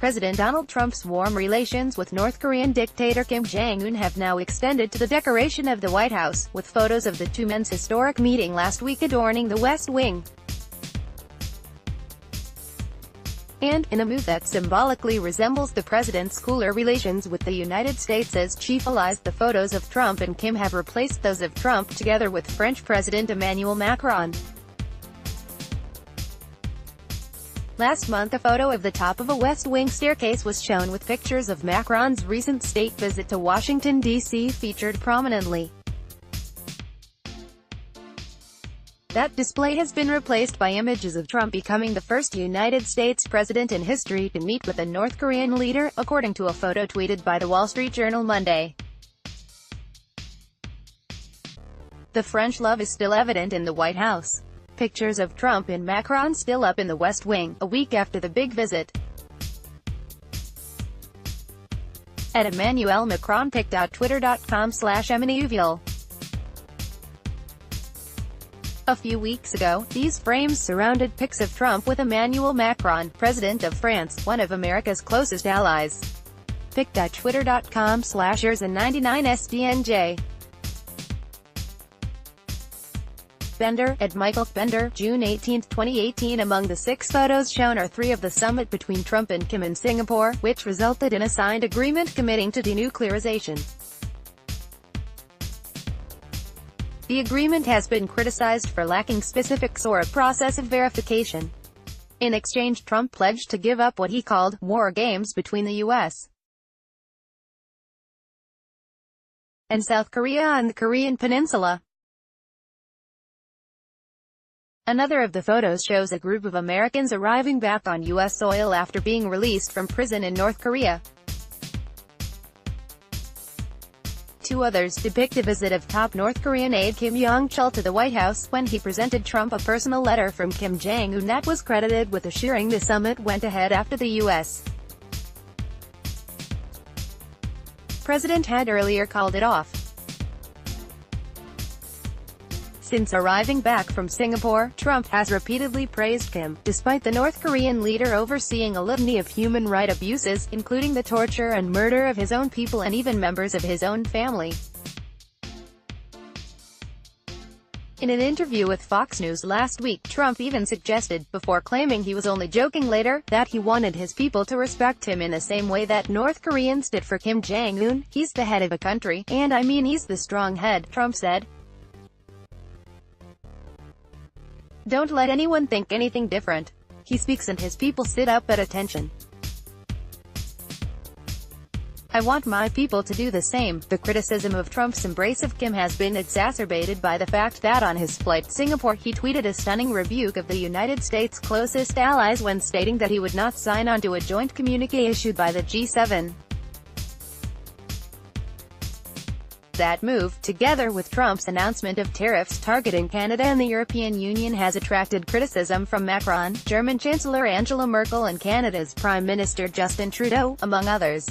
President Donald Trump's warm relations with North Korean dictator Kim Jong-un have now extended to the decoration of the White House, with photos of the two men's historic meeting last week adorning the West Wing. And, in a move that symbolically resembles the president's cooler relations with the United States as chief allies, the photos of Trump and Kim have replaced those of Trump together with French President Emmanuel Macron. Last month, a photo of the top of a West Wing staircase was shown with pictures of Macron's recent state visit to Washington, D.C. featured prominently. That display has been replaced by images of Trump becoming the first United States president in history to meet with a North Korean leader, according to a photo tweeted by The Wall Street Journal Monday. The French love is still evident in the White House. Pictures of Trump and Macron still up in the West Wing, a week after the big visit. At Emmanuel Macron pic.twitter.com/Emmanuel. A few weeks ago, these frames surrounded pics of Trump with Emmanuel Macron, president of France, one of America's closest allies. pic.twitter.com/Erza99SDNJ. Bender, at Michael Bender, June 18, 2018. Among the 6 photos shown are 3 of the summit between Trump and Kim in Singapore, which resulted in a signed agreement committing to denuclearization. The agreement has been criticized for lacking specifics or a process of verification. In exchange, Trump pledged to give up what he called war games between the U.S. and South Korea on the Korean Peninsula. Another of the photos shows a group of Americans arriving back on U.S. soil after being released from prison in North Korea. 2 others depict a visit of top North Korean aide Kim Yong-chul to the White House, when he presented Trump a personal letter from Kim Jong-un that was credited with assuring the summit went ahead after the U.S. president had earlier called it off. Since arriving back from Singapore, Trump has repeatedly praised Kim, despite the North Korean leader overseeing a litany of human rights abuses, including the torture and murder of his own people and even members of his own family. In an interview with Fox News last week, Trump even suggested, before claiming he was only joking later, that he wanted his people to respect him in the same way that North Koreans did for Kim Jong-un. "He's the head of a country, and I mean he's the strong head," Trump said. "Don't let anyone think anything different. He speaks and his people sit up at attention. I want my people to do the same." The criticism of Trump's embrace of Kim has been exacerbated by the fact that on his flight to Singapore, he tweeted a stunning rebuke of the United States' closest allies when stating that he would not sign on to a joint communique issued by the G7. That move, together with Trump's announcement of tariffs targeting Canada and the European Union, has attracted criticism from Macron, German Chancellor Angela Merkel and Canada's Prime Minister Justin Trudeau, among others.